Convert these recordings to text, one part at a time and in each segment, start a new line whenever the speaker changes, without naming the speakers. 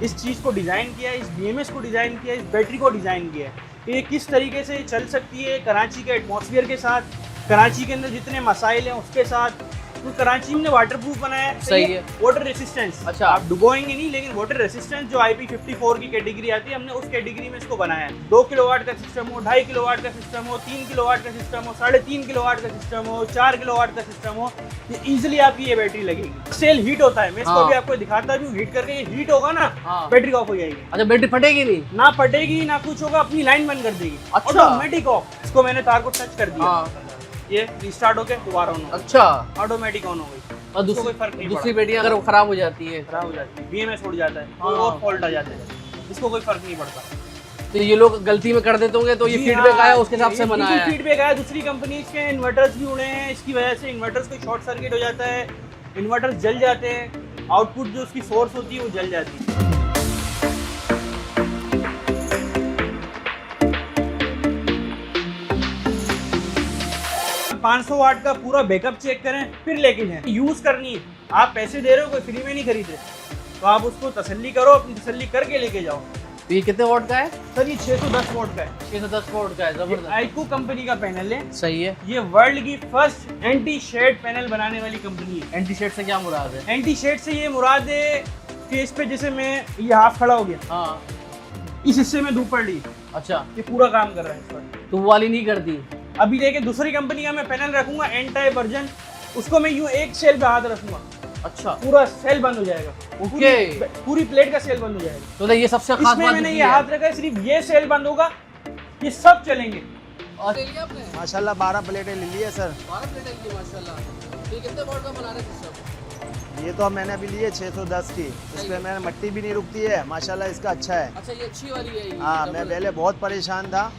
इस चीज़ को डिज़ाइन किया है, इस BMS को डिज़ाइन किया है, इस बैटरी को डिज़ाइन किया है कि ये किस तरीके से चल सकती है कराची के एटमॉस्फेयर के साथ, कराची के अंदर जितने मसाइल हैं उसके साथ। तो कराची में वाटर प्रूफ बनाया है,
सही है।
वाटर रेसिस्टेंस,
अच्छा।
आप डुबोएंगे नहीं, लेकिन वाटर रेसिस्टेंस जो IP54 की कैटेगरी आती है, हमने उस कैटेगरी में इसको बनाया है। 2 किलोवाट का सिस्टम हो, 2.5 किलोवाट का सिस्टम हो, 3 किलोवाट का सिस्टम हो, 3.5 किलोवाट का सिस्टम हो, 4 किलोवाट का सिस्टम हो, ये इजीली आपकी ये बैटरी लगेगी। सेल हीट होता है, मैं इसको
हाँ।
अभी आपको दिखाता भी हूँ, हीट करके ये हीट होगा ना,
हाँ।
बैटरी ऑफ हो जाएगी।
अच्छा, बैटरी फटेगी नहीं?
ना फटेगी ना कुछ होगा, अपनी लाइन बंद कर देगी,
अच्छा।
Automatic of. इसको मैंने तार को टच कर दिया,
हाँ।
ये रिस्टार्ट होके दोबारा ऑन हो गई,
अच्छा।
ऑटोमेटिक ऑन हो गई।
और
इसको कोई फर्क नहीं
दूसरी
पड़ा।
बैटरी अगर वो खराब हो जाती है,
खराब हो जाती है, BMS उड़ जाता है, कोई
हाँ।
और फॉल्ट आ जाता है, इसको कोई फर्क नहीं पड़ता।
तो ये लोग गलती में कर देते होंगे, तो ये
जी
फीडबैक
हाँ,
आया उसके हिसाब से बनाया है।
फीडबैक आया, दूसरी कंपनी के इन्वर्टर्स भी उड़े हैं, इसकी वजह से इन्वर्टर्स को शॉर्ट सर्किट हो जाता है, इन्वर्टर्स जल जाते हैं, आउटपुट जो उसकी सोर्स होती है वो जल जाती है। 500 वाट का पूरा बैकअप चेक करें, फिर लेके जाएं। यूज करनी है, आप पैसे दे रहे हो, कोई फ्री में नहीं खरीद रहे, तो आप उसको तसल्ली करो, अपनी तसल्ली करके लेके जाओ।
तो ये कितने वोट का है?
सर ये 610 वोट का है,
610 वोट का है, जबरदस्त।
आइको कंपनी का पैनल है,
सही है।
ये वर्ल्ड की फर्स्ट एंटी शेड पैनल बनाने वाली कंपनी है।
एंटी शेड से क्या मुराद है?
एंटी शेड से ये मुराद है कि इस पे जैसे मैं ये हाफ खड़ा हो गया,
हाँ।
इस हिस्से में धूप पड़ रही,
अच्छा,
ये पूरा काम कर रहा है इस पर।
तो वो वाली नहीं करती?
अभी देखिए दूसरी कंपनी का मैं पैनल रखूंगा एन टाइप वर्जन, उसको मैं यूं एक सेल पे हाथ रखूंगा,
अच्छा,
पूरा सेल बंद हो जाएगा,
ओके।
पूरी प्लेट का सेल बंद हो जाएगा।
तो ये सबसे खास
इसमें
बात
मैंने
ये
ये हाथ रखा है, सिर्फ ये सेल बंद होगा, ये सब चलेंगे।
और
माशाल्लाह 12 प्लेटें ले ली है सर।
12 प्लेटें की माशाल्लाह। तो ये कितने वोट का बना रहे हैं सिस्टम?
ये तो मैंने अभी ली है 610 की, इस पे मैंने मट्टी भी नहीं रुकती है, माशाल्लाह इसका अच्छा है।
अच्छा, ये अच्छी वाली है ये।
हाँ, मैं पहले बहुत परेशान था,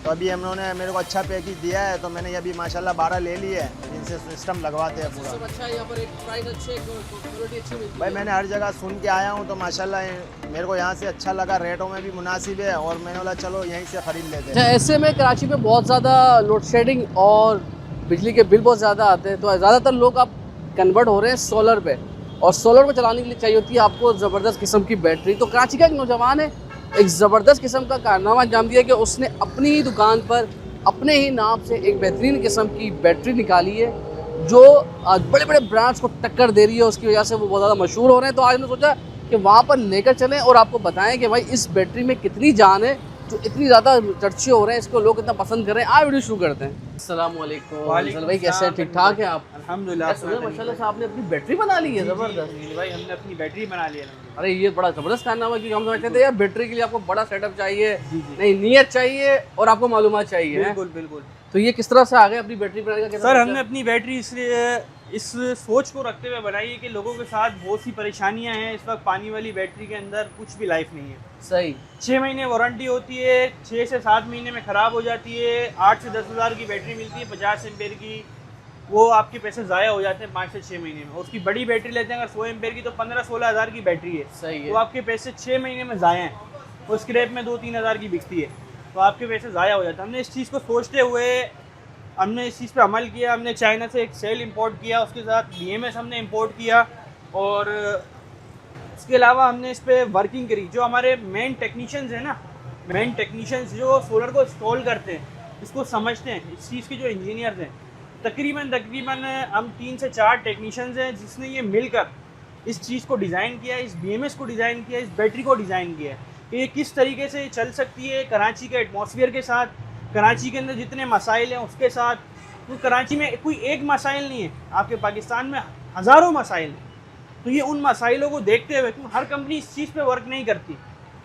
तो अभी हम लोगों ने मेरे को अच्छा पैकेज दिया है, तो मैंने अभी माशाल्लाह 12 ले ली है, इनसे सिस्टम लगवाते हैं पूरा।
सिस्टम अच्छा है, यहाँ पर एक प्राइस अच्छे, क्वालिटी अच्छी मिलती है।
भाई मैंने हर जगह सुन के आया हूँ, तो माशाल्लाह मेरे को यहाँ से अच्छा लगा, रेटों में भी मुनासिब है, और मैंने बोला चलो यहीं से ख़रीद लेते हैं।
अच्छा, ऐसे में कराची में बहुत ज़्यादा लोड शेडिंग और बिजली के बिल बहुत ज़्यादा आते हैं, तो ज़्यादातर लोग अब कन्वर्ट हो रहे हैं सोलर पे, और सोलर को चलाने के लिए चाहिए होती है आपको ज़बरदस्त किस्म की बैटरी। तो कराची का एक नौजवान है, एक ज़बरदस्त किस्म का कारनामा अंजाम दिया कि उसने अपनी ही दुकान पर अपने ही नाम से एक बेहतरीन किस्म की बैटरी निकाली है, जो आज बड़े बड़े ब्रांड्स को टक्कर दे रही है, उसकी वजह से वो बहुत ज़्यादा मशहूर हो रहे हैं। तो आज ने सोचा कि वहाँ पर लेकर चलें और आपको बताएं कि भाई इस बैटरी में कितनी जान है, जो इतनी ज़्यादा चर्चे हो रहे हैं, इसको लोग इतना पसंद कर रहे हैं। आज वीडियो शुरू करते हैं। अस्सलाम वालेकुम भाई, कैसे हैं? ठीक ठाक हैं आप?
अल्हम्दुलिल्लाह।
माशाल्लाह से आपने अपनी बैटरी बना ली है, ज़बरदस्त
भाई, हमने अपनी बैटरी बना ली है।
अरे ये बड़ा ज़बरदस्त कारनामा, क्योंकि हम समझते थे यार बैटरी के लिए आपको बड़ा सेटअप चाहिए, नहीं नियत चाहिए और आपको मालूमात चाहिए।
बिल्कुल बिल्कुल।
तो ये किस तरह से आ गए अपनी बैटरी बनाने का? कैसा
सर
सोचा?
हमने अपनी बैटरी इसलिए इस सोच को रखते हुए बनाई है कि लोगों के साथ बहुत सी परेशानियां हैं। इस वक्त पानी वाली बैटरी के अंदर कुछ भी लाइफ नहीं है।
सही।
6 महीने वारंटी होती है, 6 से 7 महीने में ख़राब हो जाती है। 8 से 10 हज़ार की बैटरी मिलती है 50 एम्पेयर की, वो आपके पैसे ज़ाया हो जाते हैं 5 से 6 महीने में। उसकी बड़ी बैटरी लेते हैं अगर 100 एम्पेयर की, तो 15-16 हज़ार की बैटरी है।
सही है।
तो आपके पैसे 6 महीने में ज़ाया हैं, वो स्क्रैप में 2-3 हज़ार की बिकती है, तो आपके पैसे ज़ाया हो जाते हैं। हमने इस चीज़ को सोचते हुए हमने इस चीज़ पे अमल किया। हमने चाइना से एक सेल इंपोर्ट किया, उसके साथ BMS हमने इंपोर्ट किया, और इसके अलावा हमने इस पर वर्किंग करी। जो हमारे मेन टेक्नीशियंस हैं ना, मेन टेक्नीशियंस जो सोलर को इंस्टॉल करते हैं, इसको समझते हैं, इस चीज़ के जो इंजीनियर्स हैं, तकरीबन हम 3 से 4 टेक्नीशियंस हैं जिसने ये मिलकर इस चीज़ को डिज़ाइन किया है, इस BMS को डिज़ाइन किया है, इस बैटरी को डिज़ाइन किया है कि ये किस तरीके से चल सकती है कराची के एटमॉस्फेयर के साथ, कराची के अंदर जितने मसाइल हैं उसके साथ। तो कराची में कोई एक मसाइल नहीं है, आपके पाकिस्तान में हज़ारों मसाइल हैं। तो ये उन मसाइलों को देखते हुए, क्योंकि हर कंपनी इस चीज़ पे वर्क नहीं करती,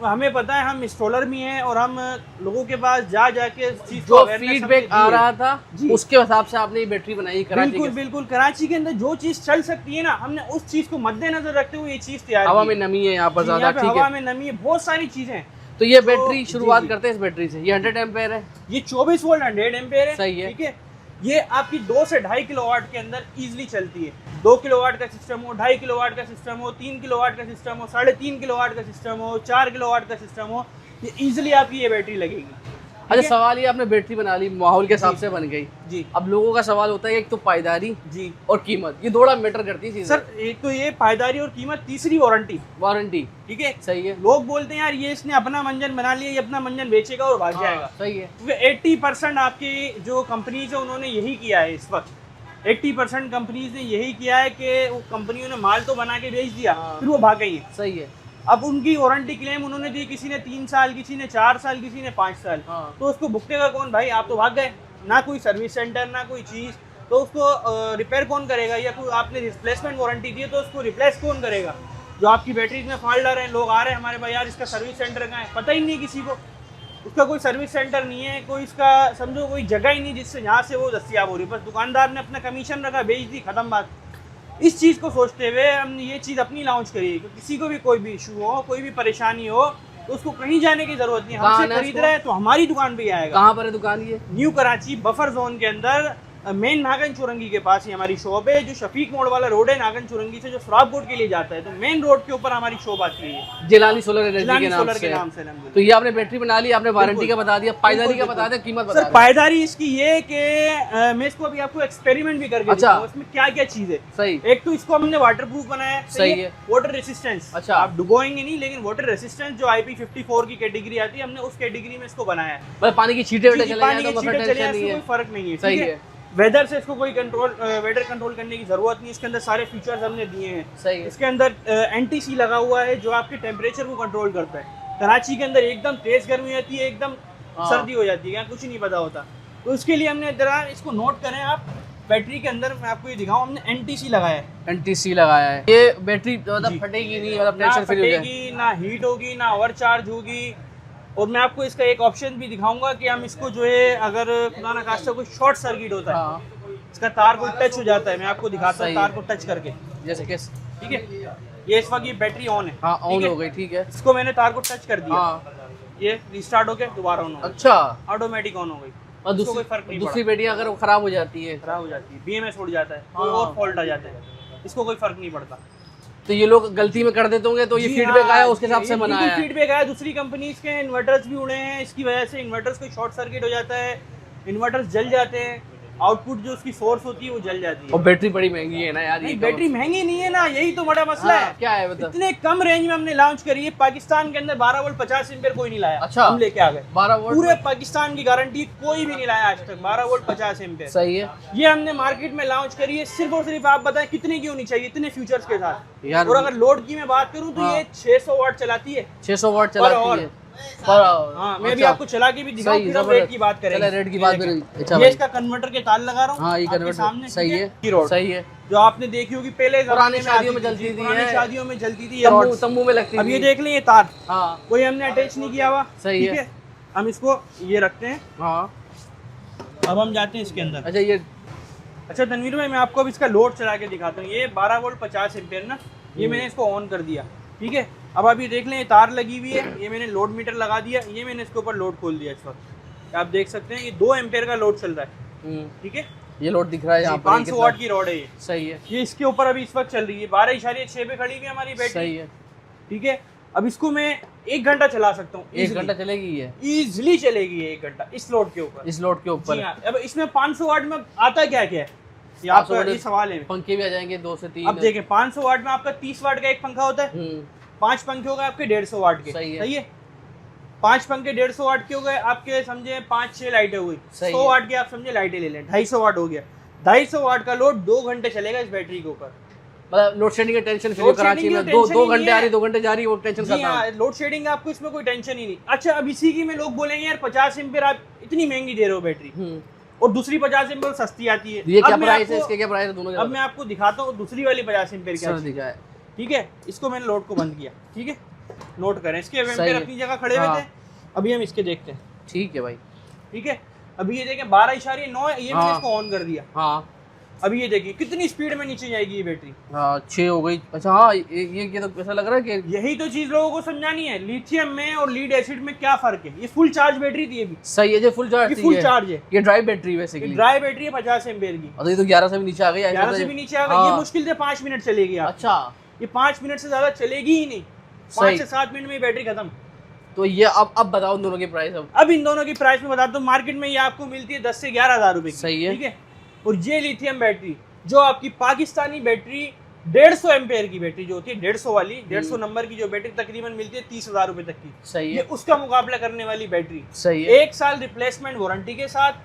तो हमें पता है, हम इंस्टॉलर भी हैं और हम लोगों के पास जाके इस चीज़
जो फीडबैक आ रहा था
जी,
उसके हिसाब से आपने ये बैटरी बनाई कराची
बिल्कुल
के।
बिल्कुल। कराची के अंदर जो चीज़ चल सकती है ना, हमने उस चीज़ को मद्देनजर रखते हुए ये चीज़ तैयार
हवा
की।
में नमी है यहाँ पर
जी,
ज़्यादा,
यहाँ पे
ठीक
हवा
है।
में नमी है, बहुत सारी चीज़ें हैं।
तो ये
तो-
बैटरी शुरुआत
जी, जी।
करते हैं इस बैटरी से, ये 100 एम्पेयर है।
ये 24 वोल्ट 100 एम्पेयर है,
सही है।
ठीक है। ये आपकी 2 से 2.5 किलोवाट के अंदर इजीली चलती है। 2 किलोवाट का सिस्टम हो, 2.5 किलोवाट का सिस्टम हो, 3 किलोवाट का सिस्टम हो, 3.5 किलोवाट का सिस्टम हो, 4 किलोवाट का सिस्टम हो, ये इजीली आपकी ये बैटरी लगेगी।
अच्छा, सवाल ये आपने बैटरी बना ली, माहौल के हिसाब से बन गई
जी
अब लोगों का सवाल होता है एक तो पायदारी
जी
और कीमत, ये थोड़ा मैटर करती है चीजें।
सर, एक तो ये पायदारी और कीमत, तीसरी वारंटी।
वारंटी
ठीक है,
सही है।
लोग बोलते हैं यार ये इसने अपना मंजन बना लिया, ये अपना मंजन बेचेगा और भाग जाएगा।
सही है।
क्योंकि 80% आपकी जो कंपनीज है उन्होंने यही किया है इस वक्त। 80% कंपनीज ने यही किया है कि वो कंपनियों ने माल तो बना के बेच दिया, फिर वो भाग गई है।
सही है।
अब उनकी वारंटी क्लेम उन्होंने दी, किसी ने 3 साल, किसी ने 4 साल, किसी ने 5 साल।
हाँ।
तो उसको भुगतेगा कौन भाई? आप तो भाग गए, ना कोई सर्विस सेंटर ना कोई चीज़, तो उसको रिपेयर कौन करेगा? या कोई आपने रिप्लेसमेंट वारंटी दी है तो उसको रिप्लेस कौन करेगा? जो आपकी बैटरीज में फॉल्ट आ रहे हैं, लोग आ रहे हैं हमारे भाई यार इसका सर्विस सेंटर कहाँ है, पता ही नहीं किसी को, उसका कोई सर्विस सेंटर नहीं है, कोई इसका समझो कोई जगह ही नहीं जिससे यहाँ से वो दस्तियाब हो रही है। बस दुकानदार ने अपना कमीशन रखा, बेच दी, खत्म बात। इस चीज़ को सोचते हुए हमने ये चीज़ अपनी लॉन्च करी है कि किसी को भी कोई भी इशू हो, कोई भी परेशानी हो, तो उसको कहीं जाने की जरूरत नहीं है।
कहाँ
हमसे
आना है
खरीद
इसको?
रहे हैं तो हमारी दुकान पे ही आएगा।
कहाँ पर है दुकान ये?
न्यू कराची बफर जोन के अंदर मेन नागन चुरंगी के पास ही हमारी शॉप है। जो शफीक मोड़ वाला रोड है नागन चुरंगी से जो सुराबकोट के लिए जाता है, तो मेन रोड के ऊपर हमारी शॉप आती है,
जिलानी सोलर एनर्जी
जिलानी
के नाम
सोलर के
से।
नाम से अलहमदुलिल्लाह।
तो ये आपने बैटरी बना ली, आपने वारंटी का बता दिया, पायदारी का बता दिया, कीमत बता
सर, पायदारी इसकी ये कि मैं इसको अभी आपको एक्सपेरिमेंट भी करके
अच्छा।
दिखाऊंगा, इसमें क्या क्या चीज़ है।
सही।
एक तो इसको हमने वाटर प्रूफ बनाया है,
सही है।
Water resistance.
अच्छा।
आप डुबोएंगे नहीं, लेकिन वाटर रेसिस्टेंस जो IP54 की कैटेगरी आती है, हमने उस कैटेगरी में इसको बनाया है।
मतलब पानी की छींटे
जी,
चले
पानी
जाए
के
तो
छींटे
टेंशन
चले जाए,
नहीं
इससे
है।
कोई फर्क नहीं है।
सही
ठीक
है।
वेदर से इसको कोई वेदर कंट्रोल करने की जरूरत नहीं, इसके अंदर सारे फीचर्स हमने दिए हैं।
सही है।
इसके अंदर NTC लगा हुआ है जो आपके टेम्परेचर को कंट्रोल करता है। कराची के अंदर एकदम तेज गर्मी होती है, एकदम
हाँ।
सर्दी हो जाती है, यहाँ कुछ नहीं पता होता। तो इसके लिए हमने जरा इसको नोट करें आप, बैटरी के अंदर मैं आपको ये दिखाऊं, हमने NTC लगाया है।
NTC लगाया है। ये बैटरी
जी।
मतलब फटेगी नहीं, मतलब
ना
टेंशन फ्री हो जाए।
फटेगी, ना हीट होगी, ना ओवर चार्ज होगी। और मैं आपको इसका एक ऑप्शन भी दिखाऊंगा कि हम इसको जो है अगर खुदा ना खास्ता कोई शॉर्ट सर्किट होता है,
हाँ।
इसका तार को टच हो जाता है, मैं आपको दिखाता हूँ
सही
तार
है।
को टच करके।
जैसे कि
ठीक है, ये इस वक्त ये बैटरी ऑन है।
हाँ
ठीक
ऑन
है?
हो गई, ठीक है।
इसको मैंने तार को टच कर दिया,
हाँ।
ये रिस्टार्ट हो गया, दोबारा ऑन हो गई,
अच्छा।
ऑटोमेटिक ऑन हो गई।
और
इसको कोई फर्क नहीं
दूसरी
पड़ा।
बैटरी अगर वो खराब हो जाती है
खराब हो जाती है, BMS उड़ जाता है, कोई
हाँ।
और फॉल्ट आ जाता है, इसको कोई फर्क नहीं पड़ता।
तो ये लोग गलती में कर देते होंगे, तो ये
जी
फीडबैक
हाँ,
आया उसके हिसाब से बनाया है।
फीडबैक आया। दूसरी कंपनीज के इन्वर्टर्स भी उड़े हैं, इसकी वजह से इन्वर्टर्स को शॉर्ट सर्किट हो जाता है, इन्वर्टर्स जल जाते हैं, आउटपुट जो उसकी सोर्स होती है वो जल जाती है।
और बैटरी बड़ी महंगी है ना यार, ये
नहीं, बैटरी महंगी नहीं है ना, यही तो बड़ा मसला
हाँ,
है।
क्या है मतलब?
इतने कम रेंज में हमने लॉन्च करी है। पाकिस्तान के अंदर 12 वोल्ट 50 एम्पीयर कोई नहीं लाया,
अच्छा।
हम लेके आ गए।
12 वोल्ट
पूरे पाकिस्तान की गारंटी, कोई भी नहीं लाया आज तक 12 वोल्ट 50 एम्पीयर।
सही है
ये हमने मार्केट में लॉन्च करी है, सिर्फ और सिर्फ आप बताएं कितने की होनी चाहिए, इतने फीचर्स के साथ।
यार।
और अगर लोड की मैं बात करूं तो
हाँ।
ये 600 वाट चलाती है।
600 वाट
और
चलाती है पर
हाँ, मैं भी
अच्छा।
आपको चला के भी दिखाऊं,
सही,
फिर हम
जबरदस्त।
रेट की बात करेंगे।
चलो, रेट की बात
ये
करेंगे।
देखें।
अच्छा
ये
भाई।
इसका कन्वर्टर के तार लगा रहा हूँ
हाँ, ये
आपके
कन्वर्टर
सामने,
सही
ठीक
है,
की रॉड।
सही है।
जो आपने देखी होगी पहले
पुरानी
ज़माने
शादियों में
आती
जलती थी,
पुरानी
है।
शादियों में जलती थी,
तंबू
अब
तंबू में लगती
अब ये
थी।
देख लें, ये तार
हाँ
कोई हमने अटैच नहीं किया हुआ।
सही
ठीक
है।
हम इसको ये रखते हैं,
हाँ।
अब हम जाते हैं इसके अंदर।
अच्छा ये
अच्छा तनवीर भाई, मैं आपको अब इसका लोड चला के दिखाता हूँ। ये 12 वोल्ट 50 एम्पीयर ना, ये मैंने इसको ऑन कर दिया। ठीक है, अब आप ये देख लें, ये तार लगी हुई है, ये मैंने लोड मीटर लगा दिया, ये मैंने इसके ऊपर लोड खोल दिया। इस वक्त आप देख सकते हैं ये 2 एम्पीयर का लोड चल रहा है। ठीक है,
ये लोड दिख रहा है यहाँ पर,
500 वाट की रॉड है ये।
सही है।
ये इसके ऊपर अभी इस वक्त चल रही है, 12.6 पे खड़ी हुई है हमारी बैटरी।
सही है।
ठीक है, अब इसको मैं 1 घंटा चला सकता हूँ,
1 घंटा चलेगी ये
इजिली चलेगी 1 घंटा इस लोड के ऊपर।
इस लोड के
जी
ऊपर।
हाँ। अब इसमें 500 वाट में आता क्या क्या है, ये
500
आपका ये
वाट
सवाल है।
पंखे भी आ जाएंगे 2 से 3।
अब देखें, 500 वाट में आपका 30 वाट का एक पंखा होता है, 5 पंखे हो गए आपके 150 वाट के।
सही है।
5 पंखे 150 वाट के हो गए आपके, समझे 5-6 लाइटें हुई,
सही
100
है।
वाट की आप समझे लाइटें ले लें, 250 वाट हो गया। 250 वाट का लोड 2 घंटे चलेगा इस बैटरी के ऊपर।
मतलब लोड शेडिंग का tension free
load
Karachi
shedding
में
की
2
टेंशन ही
घंटे
नहीं
आ
है।
रही 2 घंटे जा रही वो टेंशन
जी
खत्म।
हाँ, लोड शेडिंग आपको इसमें कोई टेंशन ही नहीं। अच्छा, अब इसी की में लोग बोलेंगे यार 50 एम्पीयर आप इतनी महंगी दे रहे हो बैटरी, और दूसरी 50 एम्पीयर सस्ती आती है।
ये क्या
अब मैं
प्राइस है,
आपको-
इसके क्या प्राइस है दोनों के?
अब मैं आपको दिखाता हूँ दूसरी वाली 50 एम्पीयर क्या
सर
चीज़।
दिखा है।
ठीक है, इसको मैंने लोड को बंद किया। ठीक है, नोट करें, इसके
सही
एम्पीयर
है।
अपनी जगह खड़े हुए
हाँ।
थे। अभी हम इसके देखते हैं।
ठीक है भाई।
ठीक है, अभी ये देखें 12.9 ये मैंने
हाँ।
इसको ऑन कर दिया।
हाँ
अभी ये देखिए कितनी स्पीड में नीचे जाएगी ये बैटरी।
हाँ 6 हो गई। अच्छा हाँ, ये तो ऐसा लग रहा है कि
यही तो चीज लोगों को समझानी है, लिथियम में और लीड एसिड में क्या फर्क है। ये फुल चार्ज बैटरी थी, ये भी
सही है। जो फुल चार्ज
ये फुल चार्ज है,
ये dry battery basically.
Dry battery है 50 एम्पीयर की।
और ये तो 11 से भी नीचे आ गई।
11 से भी नीचे आ गई। ये मुश्किल से 5 मिनट चलेगी आप।
अच्छा,
ये 5 मिनट से ज्यादा चलेगी ही नहीं, 5
सही।
से 7 मिनट में ये बैटरी खत्म।
तो ये अब बताओ उन दोनों की प्राइस
अब इन दोनों की प्राइस में बताता हूँ। मार्केट में ये आपको मिलती है 10 से 11 हज़ार रुपए की,
सही है।
ठीक है। और ये लिथियम बैटरी जो आपकी पाकिस्तानी बैटरी 150 एम्पेयर की बैटरी जो होती है, 150 वाली 150 नंबर की जो बैटरी तकरीबन मिलती है 30,000 रुपए तक की,
सही
ये
है,
उसका मुकाबला करने वाली बैटरी,
सही है।
1 साल रिप्लेसमेंट वारंटी के साथ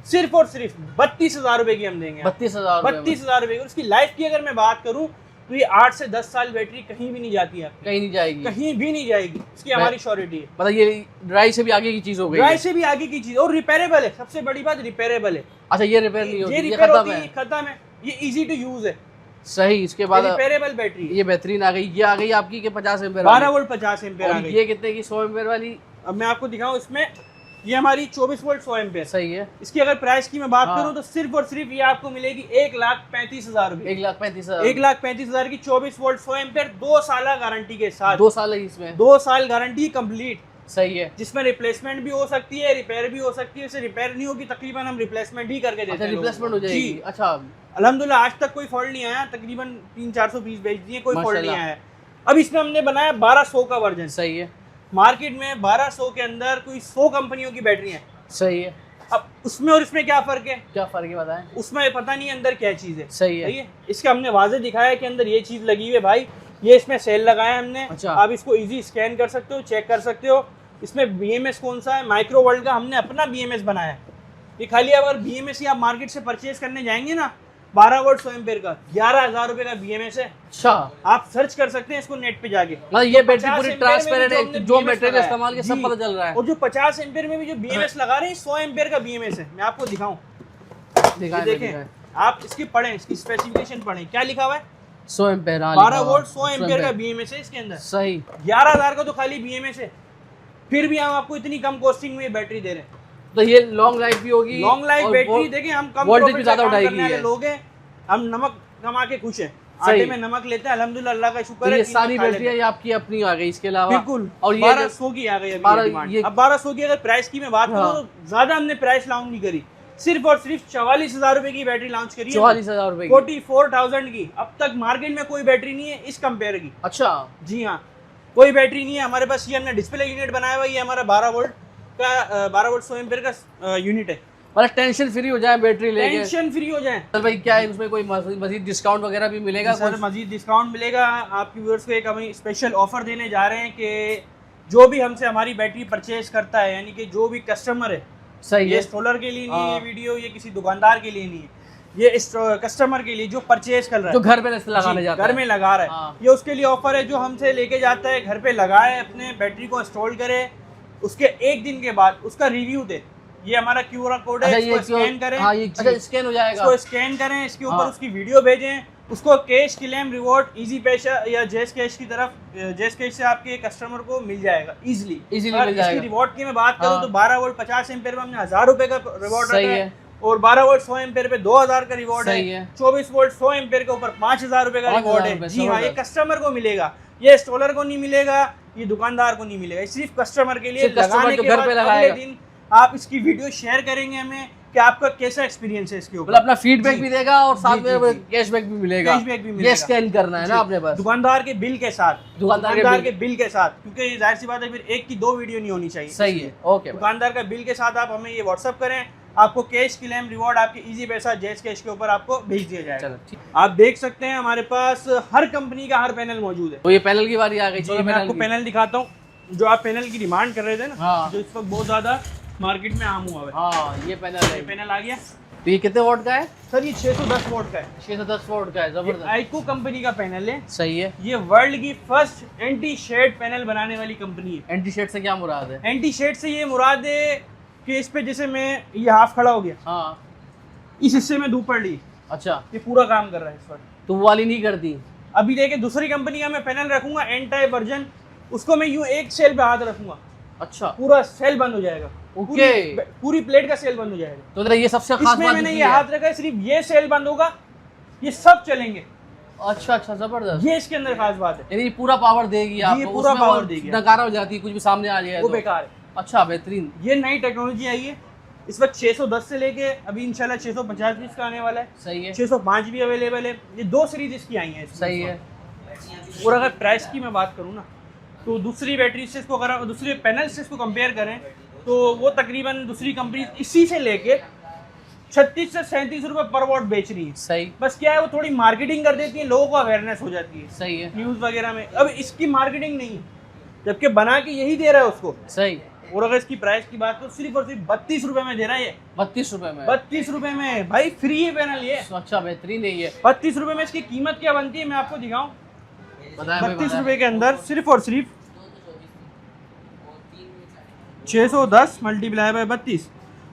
सिर्फ और सिर्फ 32,000 रुपए की हम देंगे।
32,000
32,000 रुपए की। उसकी लाइफ की अगर मैं बात करूं तो ये 8 से 10 साल बैटरी कहीं भी नहीं जाती है,
कहीं नहीं जाएगी,
कहीं भी नहीं जाएगी। इसकी हमारी श्योरिटी है।
मतलब ये ड्राई से भी आगे की चीज हो गई,
ड्राई से भी आगे की चीज, और रिपेयरेबल है। सबसे बड़ी बात रिपेयरेबल है।
अच्छा ये रिपेयर नहीं होती,
ये
ये
रिपेयर
खत्म
होती है,
है,
खत्म है। ये इजी टू यूज है,
सही। इसके बाद
रिपेयरेबल बैटरी।
ये बेहतरीन आ गई, ये आ गई आपकी के 50 एम्पेयर
12 वोल्ट 50 एम्पेयर आ
और
गई।
ये कितने की 100 एम्पेयर वाली?
अब मैं आपको दिखाऊं, इसमें ये हमारी 24 वोल्ट 100 एम्पेयर।
सही है।
इसकी अगर प्राइस की मैं बात
हाँ।
करूं तो सिर्फ और सिर्फ ये आपको मिलेगी 1,35,000 रुपए।
1,35,000,
1,35,000 की 24 वोल्ट 100 एम्पेयर 2 साल गारंटी के साथ।
2 साल है इसमें,
2 साल गारंटी कंप्लीट,
सही है।
जिसमें रिप्लेसमेंट भी हो सकती है, रिपेयर भी हो सकती है। इसे रिपेयर नहीं होगी, तकरीबन हम रिप्लेसमेंट ही करके देते
अच्छा
हैं लोगों
रिप्लेसमेंट
को।
हो जाएगी,
जी।
अच्छा।
अल्हम्दुलिल्लाह आज तक कोई फॉल्ट नहीं आया, तकरीबन 300-400 पीस बेच दिए, कोई फॉल्ट नहीं
माशाल्लाह।
आया। अब इसमें हमने बनाया 1200 का वर्जन।
सही है,
मार्केट में 1200 के अंदर कोई 100 कंपनियों की बैटरी है।
सही है।
अब उसमें और इसमें क्या फर्क है?
क्या फर्क है बताएं?
उसमें पता नहीं अंदर क्या चीज़ है।
सही है,
सही है। इसका हमने वाजे दिखाया कि अंदर ये चीज़ लगी हुई है भाई। ये इसमें सेल लगाया है हमने।
अच्छा।
आप इसको इजी स्कैन कर सकते हो, चेक कर सकते हो। इसमें BMS कौन सा है, माइक्रो वर्ल्ड का हमने अपना BMS बनाया है। ये खाली अगर BMS ही आप मार्केट से परचेज करने जाएंगे ना, 12 वोल्ट 100 एम्पेयर का 11,000 रुपए का BMS है।
अच्छा।
आप सर्च कर सकते हैं इसको नेट पे जाके।
मतलब ये बैटरी
50
पूरी
एम्पेयर में
ट्रांसपेरेंट
भी
है,
हमने
जो
BMS
मटेरियल
लगाया है।
इस्तेमाल के सब
जी।
पता चल रहा है।
और जो 50 एम्पेयर में भी जो BMS लगा रहे हैं 100 एम्पेयर का BMS है। मैं आपको दिखाऊं,
दिखाएं,
ये देखें, आप इसकी पढ़ें, इसकी स्पेसिफिकेशन पढ़ें, क्या लिखा हुआ है?
100 एम्पेयर,
12 वोल्ट 100 एम्पेयर का BMS है इसके अंदर।
सही।
11,000 का तो खाली BMS है, फिर भी हम आपको इतनी कम कॉस्टिंग में ये बैटरी दे रहे हैं।
तो ये लॉन्ग लाइफ भी होगी,
लॉन्ग लाइफ
और
बैटरी। देखें, हम कम
वोल्टेज भी
profit से
ज्यादा
काम
उठाएगी
करने वाले
ये।
लोग हैं। हम नमक कमा के खुश हैं,
सही।
आटे में नमक लेते हैं, अल्हम्दुलिल्लाह, अल्लाह का शुक्र
तो
है।
ये
तीन
सारी
खा लेते
बैटरियाँ
हैं।
ये आपकी अपनी आ गई, इसके अलावा
बिल्कुल।
और ये
1200 की आ गई अभी
12
ये डिमांड।
ये-
अब 1200 की अगर प्राइस की मैं बात करूँ
हाँ।
तो ज्यादा हमने प्राइस लॉन्च नहीं करी, सिर्फ और सिर्फ 44,000 रुपए की बैटरी लॉन्च करी है।
44,000 रुपए की।
44,000 की। अब तक मार्केट में कोई बैटरी नहीं है इस कंपेयर की।
अच्छा।
जी हाँ, कोई बैटरी नहीं है हमारे पास। ये हमने डिस्प्ले यूनिट बनाया हुआ है, ये हमारा 12 वोल्ट का 12 वोल्ट 100 एम्पेयर का यूनिट है।
मतलब टेंशन फ्री हो जाए बैटरी लेके।
टेंशन फ्री हो जाए।
सर भाई क्या है उसमें कोई मजीद डिस्काउंट वगैरह भी मिलेगा?
सर मजीद डिस्काउंट मिलेगा आपके व्यूअर्स को। एक हम स्पेशल ऑफर देने जा रहे हैं कि जो भी हमसे हमारी बैटरी परचेज करता है, यानी कि जो भी कस्टमर है,
सही
ये
है।
इंस्टॉलर के लिए नहीं है ये
हाँ।
वीडियो, ये किसी दुकानदार के लिए नहीं है, ये कस्टमर के लिए जो परचेज कर रहा है,
जो घर पे लगाने
जी,
जाता
घर
है।
में लगा रहा है।
हाँ।
ये उसके लिए ऑफर है। जो हमसे लेके जाता है, घर पे लगाए, अपने बैटरी को इंस्टॉल करे, उसके एक दिन के बाद उसका रिव्यू दे। ये हमारा QR कोड है,
अच्छा, ये
इसको स्कैन करें।
हाँ, ये अच्छा स्कैन हो जाएगा।
इसको स्कैन करें, इसके ऊपर
हाँ।
उसकी वीडियो भेजें, उसको कैश क्लेम रिवॉर्ड इजी पैश या जेस कैश की तरफ, जेस कैश से आपके कस्टमर को मिल जाएगा इजीली
मिल जाएगा।
रिवॉर्ड की मैं बात करूं
हाँ।
तो 12 वोल्ट 50 एम्पेयर में हमने 1,000 रुपए का रिवॉर्ड
सही
रखा
है।
है, और 12 वोल्ट 100 एम्पेयर पे 2,000 का रिवॉर्ड
सही
है।
है।
24 वोल्ट 100 एम्पेयर के ऊपर 5,000 रुपए का
5,000
रिवॉर्ड है।
रुपए,
जी हाँ, ये
जबरदस्त।
कस्टमर को मिलेगा, ये इंस्टॉलर को नहीं मिलेगा, ये दुकानदार को नहीं मिलेगा, ये सिर्फ कस्टमर के लिए।
सिर्फ customer
लगाने
जो
के
घर
बाद
पे
अगले
लगाएगा।
दिन आप इसकी वीडियो शेयर करेंगे हमें कि आपका कैसा एक्सपीरियंस है इसके ऊपर।
मतलब अपना फीडबैक
जी।
भी देगा और साथ
जी,
में
जी।
कैशबैक भी मिलेगा।
कैशबैक भी मिलेगा।
ये स्कैन करना है ना
जी।
अपने पास,
दुकानदार के बिल के साथ,
दुकानदार के
दुकानदार
बिल-
के बिल के साथ, क्योंकि ये जाहिर सी बात है फिर एक की 2 वीडियो नहीं होनी चाहिए।
सही है। ओके भाई।
दुकानदार का बिल के साथ आप हमें ये व्हाट्सअप करें, आपको कैश क्लेम रिवॉर्ड आपके इजी पैसा जेस कैश के ऊपर आपको भेज दिया जाएगा।
चलो ठीक।
आप देख सकते हैं हमारे पास हर कंपनी का हर पैनल मौजूद है।
तो ये पैनल की बारी आ गई।
जी,
चलो
मैं आपको
की।
पैनल दिखाता हूँ, जो आप पैनल की डिमांड कर रहे थे ना,
हाँ।
जो इस वक्त बहुत ज्यादा मार्केट में आम हुआ है।
हाँ, ये पैनल है।
ये पैनल आ गया
तो ये कितने वोट का है?
सर, ये 610 वोट का है।
610 वोट का है, जबरदस्त।
आइको कंपनी का पैनल है।
सही है।
ये वर्ल्ड की फर्स्ट एंटी शेड पैनल बनाने वाली कंपनी है।
एंटी शेड से क्या मुराद है?
एंटी शेड से ये मुराद है कि इस पे जैसे मैं ये हाफ खड़ा हो गया,
हाँ।
इस हिस्से में धूप पड़ रही,
अच्छा,
ये पूरा काम कर रहा है इस वक्त।
तो वो वाली नहीं करती?
अभी देखिए दूसरी कंपनी का मैं पैनल रखूंगा एन टाइप वर्जन, उसको मैं यूं एक सेल पे हाथ रखूंगा,
अच्छा,
पूरा सेल बंद हो जाएगा।
ओके।
पूरी प्लेट का सेल बंद हो जाएगा।
तो ये सबसे खास
इसमें
बात
मैंने
ये
ये हाथ रखा है, सिर्फ ये सेल बंद होगा, ये सब चलेंगे।
अच्छा अच्छा, जबरदस्त।
ये इसके अंदर खास बात है।
यानी ये पूरा पावर देगी आपको।
ये पूरा
उसमें
पावर
और
देगी।
नकारा हो जाती है, कुछ भी सामने आ जाए
वो
तो।
बेकार है।
अच्छा, बेहतरीन।
ये नई टेक्नोलॉजी आई है, इस वक्त 610 से लेके अभी इंशाल्लाह 650 भी इसका आने वाला है।
सही है।
605 भी अवेलेबल है। ये 2 सीरीज इसकी आई हैं इसमें।
सही है।
और अगर प्राइस की मैं बात करूँ ना, तो दूसरी बैटरी से इसको अगर दूसरे पैनल से इसको कंपेयर करें तो वो तकरीबन दूसरी कंपनी इसी से लेके 36 से 37 रुपए पर वॉट बेच रही है।
सही,
बस क्या है, वो थोड़ी मार्केटिंग कर देती है, लोगों को अवेयरनेस हो जाती है
सही है,
न्यूज़ वगैरह में। अब इसकी मार्केटिंग नहीं है, जबकि बना के यही दे रहा है उसको।
सही।
और अगर इसकी प्राइस की बात तो सिर्फ और सिर्फ 32 रुपए में दे रहा है ये।
32 रुपए में?
32 रुपए में भाई, फ्री है पैनल ये।
अच्छा, बेहतरीन है ये।
32 रुपए में इसकी कीमत क्या बनती है मैं आपको दिखाऊं।
बताएं भाई,
32
बताएं।
रुपए के अंदर सिर्फ और सिर्फ 610 मल्टीप्लाई बाय 32,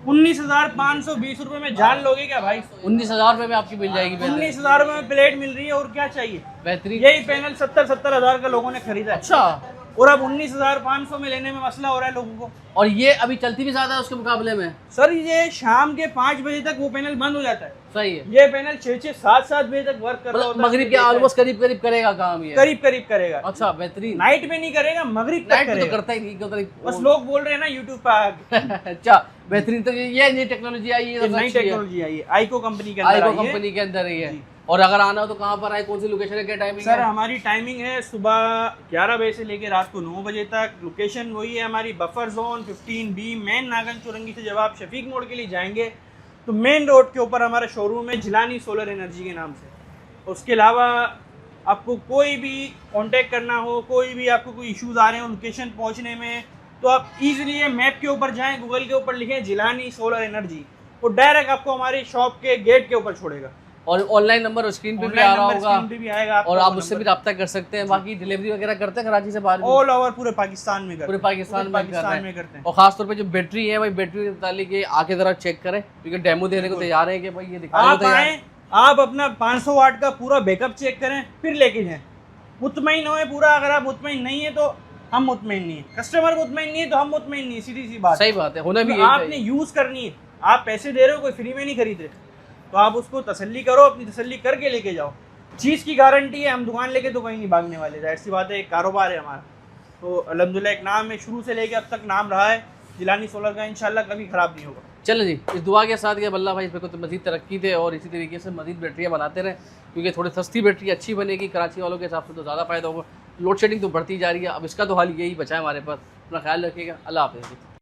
19,520 रुपए में जान लोगे क्या भाई।
19,000 रुपए में आपकी मिल जाएगी बेहतरीन।
19,000 रुपए में प्लेट मिल रही है, और क्या चाहिए।
बेहतरीन।
यही पैनल 70-70 हजार का लोगों ने खरीदा है।
अच्छा,
और अब 19,500 में लेने में मसला हो रहा है लोगों को।
और ये अभी चलती भी ज्यादा है उसके मुकाबले में?
सर ये शाम के 5 बजे तक वो पैनल बंद हो जाता है।
सही है।
ये पैनल 6-7 बजे तक वर्क कर रहा होता है।
मगरिब के ऑलमोस्ट करीब करीब करेगा काम ये?
करीब करीब करेगा।
अच्छा, बेहतरीन।
नाइट में नहीं करेगा, मगरिब तक
नाइट में तो
करेगा।
करता ही नहीं, करता ही।
बस लोग बोल रहे हैं ना यूट्यूब पे आके।
अच्छा, बेहतरीन। तो ये नई टेक्नोलॉजी आई है,
ये नई टेक्नोलॉजी आई है, आईको कंपनी के अंदर
आईको
आई है।
कंपनी के अंदर ही है।
जी।
और अगर आना हो तो कहाँ पर आए, कौन सी लोकेशन है, क्या टाइमिंग
सर
है?
हमारी टाइमिंग है सुबह 11 बजे से लेकर रात को 9 बजे तक। लोकेशन वही है हमारी, बफर जोन 15B मेन नागन चौरंगी से जब आप शफीक मोड़ के लिए जाएंगे तो मेन रोड के ऊपर हमारा शोरूम है जिलानी सोलर एनर्जी के नाम से। उसके अलावा आपको कोई भी कांटेक्ट करना हो, कोई भी आपको कोई इश्यूज आ रहे हो लोकेशन पहुंचने में, तो आप इजीली मैप के ऊपर जाएं, गूगल के ऊपर लिखें जिलानी सोलर एनर्जी, वो डायरेक्ट आपको हमारी शॉप के गेट के ऊपर छोड़ेगा।
और ऑनलाइन नंबर स्क्रीन पे भी आ रहा होगा,
स्क्रीन पे भी आएगा आपको,
और आप उससे भी रब्ता कर सकते हैं। बाकी डिलीवरी वगैरह करते हैं कराची से बाहर भी?
ऑल ओवर पूरे पाकिस्तान में करते
पूरे
हैं।
पाकिस्तान में
करते हैं।
और खास तौर पे जो बैटरी है भाई, बैटरी ताली के आके जरा चेक करें, क्योंकि डेमो देने को तैयार है कि भाई ये दिखा
आप आए, आप अपना 500 वाट का पूरा बैकअप चेक करें, फिर लेके जाएं, मुतमईन होए पूरा। अगर आप मुतमईन नहीं है तो हम मुतमईन नहीं है, कस्टमर मुतमईन नहीं है तो हम मुतमईन नहीं है, सीधी सी बात।
सही बात है, होना भी
तो
यही
आपने
चाहिए।
यूज करनी है, आप पैसे दे रहे हो, कोई फ्री में नहीं खरीद रहे, तो आप उसको तसल्ली करो, अपनी तसल्ली करके लेके जाओ। चीज़ की गारंटी है, हम दुकान लेके तो कहीं नहीं भागने वाले, जाहिर सी बात है, एक कारोबार है हमारा। तो अल्हम्दुलिल्लाह एक नाम है, शुरू से लेके अब तक नाम रहा है जिलानी सोलर का, इंशाल्लाह कभी ख़राब नहीं होगा।
चलो जी, इस दुआ के साथ कि अल्लाह भाई इसको तो मज़ीद तरक्की दे और इसी तरीके से मज़ीद बैटरियाँ बनाते रहें, क्योंकि थोड़ी सस्ती बैटरी अच्छी बनेगी कराची वालों के हिसाब से तो ज़्यादा फ़ायदा होगा। लोड शेडिंग तो बढ़ती जा रही है, अब इसका तो हाल यही बचा है हमारे पास। अपना ख्याल रखिएगा, अल्लाह हाफ़िज़।